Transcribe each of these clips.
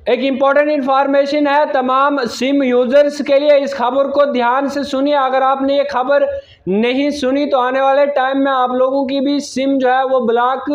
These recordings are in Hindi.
एक इम्पॉर्टेंट इन्फॉर्मेशन है तमाम सिम यूज़र्स के लिए, इस खबर को ध्यान से सुनिए। अगर आपने ये खबर नहीं सुनी तो आने वाले टाइम में आप लोगों की भी सिम जो है वो ब्लॉक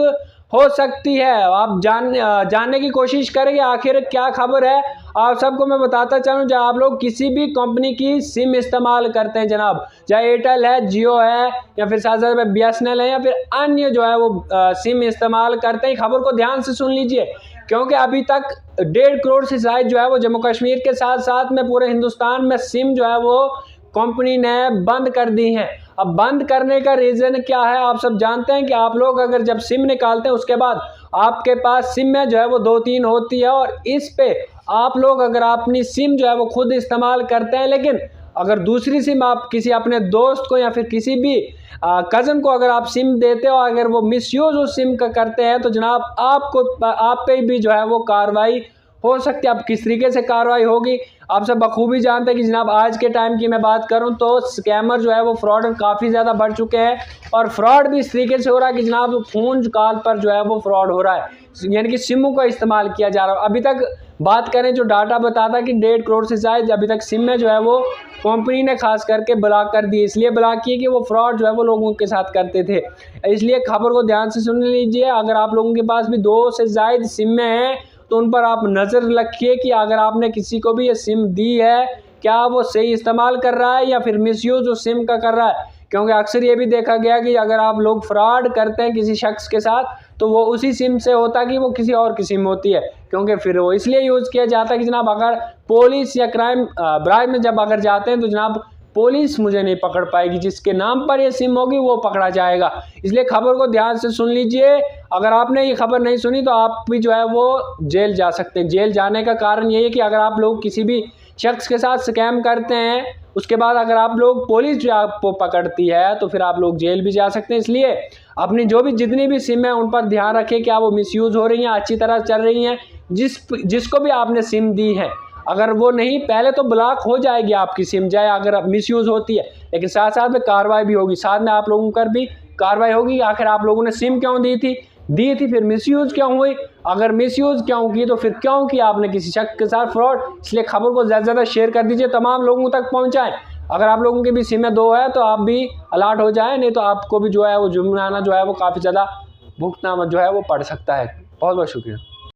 हो सकती है। आप जानने की कोशिश करेंगे आखिर क्या खबर है। आप सबको मैं बताता चलूँ, जब आप लोग किसी भी कंपनी की सिम इस्तेमाल करते हैं जनाब, चाहे एयरटेल है, जियो है, या फिर साथ साथ में BSNL है, या फिर अन्य जो है वो सिम इस्तेमाल करते हैं, खबर को ध्यान से सुन लीजिए, क्योंकि अभी तक 1.5 करोड़ से ज़ायद जो है वो जम्मू कश्मीर के साथ साथ में पूरे हिंदुस्तान में सिम जो है वो कंपनी ने बंद कर दी हैं। अब बंद करने का रीज़न क्या है, आप सब जानते हैं कि आप लोग अगर जब सिम निकालते हैं उसके बाद आपके पास सिम में जो है वो 2-3 होती है, और इस पे आप लोग अगर अपनी सिम जो है वो खुद इस्तेमाल करते हैं, लेकिन अगर दूसरी सिम आप किसी अपने दोस्त को या फिर किसी भी कज़न को अगर आप सिम देते हो, अगर वो मिसयूज़ उस सिम का करते हैं तो जनाब आप पे भी जो है वो कार्रवाई हो सकती है। अब किस तरीके से कार्रवाई होगी आप सब बखूबी जानते हैं कि जनाब आज के टाइम की मैं बात करूं तो स्कैमर जो है वो फ्रॉड काफ़ी ज़्यादा बढ़ चुके हैं, और फ्रॉड भी इस तरीके से हो रहा है कि जनाब फ़ोन कॉल पर जो है वो फ्रॉड हो रहा है, यानी कि सिमों का इस्तेमाल किया जा रहा है। अभी तक बात करें जो डाटा बताता है कि 1.5 करोड़ से ज़्यादा अभी तक सिम में जो है वो कंपनी ने खास करके ब्लॉक कर दी, इसलिए ब्लॉक किए कि वो फ्रॉड जो है वो लोगों के साथ करते थे। इसलिए खबर को ध्यान से सुन लीजिए। अगर आप लोगों के पास भी 2 से ज़्यादा सिम में हैं तो उन पर आप नज़र रखिए कि अगर आपने किसी को भी ये सिम दी है क्या वो सही इस्तेमाल कर रहा है या फिर मिसयूज़ उस सिम का कर रहा है, क्योंकि अक्सर ये भी देखा गया कि अगर आप लोग फ्रॉड करते हैं किसी शख्स के साथ तो वो उसी सिम से होता कि वो किसी और की सिम होती है, क्योंकि फिर वो इसलिए यूज़ किया जाता है कि जनाब अगर पुलिस या क्राइम ब्रांच में जब अगर जाते हैं तो जनाब पुलिस मुझे नहीं पकड़ पाएगी, जिसके नाम पर ये सिम होगी वो पकड़ा जाएगा। इसलिए खबर को ध्यान से सुन लीजिए। अगर आपने ये खबर नहीं सुनी तो आप भी जो है वो जेल जा सकते हैं। जेल जाने का कारण ये है कि अगर आप लोग किसी भी शख्स के साथ स्कैम करते हैं, उसके बाद अगर आप लोग पुलिस जो आपको पकड़ती है तो फिर आप लोग जेल भी जा सकते हैं। इसलिए अपनी जो भी जितनी भी सिम है उन पर ध्यान रखें, क्या वो मिसयूज़ हो रही हैं, अच्छी तरह चल रही हैं। जिसको भी आपने सिम दी है अगर वो नहीं, पहले तो ब्लॉक हो जाएगी आपकी सिम जाए अगर मिसयूज़ होती है, लेकिन साथ साथ में कार्रवाई भी होगी, साथ में आप लोगों पर भी कार्रवाई होगी। आखिर आप लोगों ने सिम क्यों दी थी फिर मिसयूज़ क्यों हुई, अगर मिसयूज़ क्यों की तो फिर क्यों किया आपने किसी शख्स के साथ फ्रॉड। इसलिए खबर को ज़्यादा से ज़्यादा शेयर कर दीजिए, तमाम लोगों तक पहुँचाएँ। अगर आप लोगों की भी सिमें 2 है तो आप भी अलर्ट हो जाएँ, नहीं तो आपको भी जो है वो जुर्माना जो है वो काफ़ी ज़्यादा भुगतना जो है वो पड़ सकता है। बहुत बहुत शुक्रिया।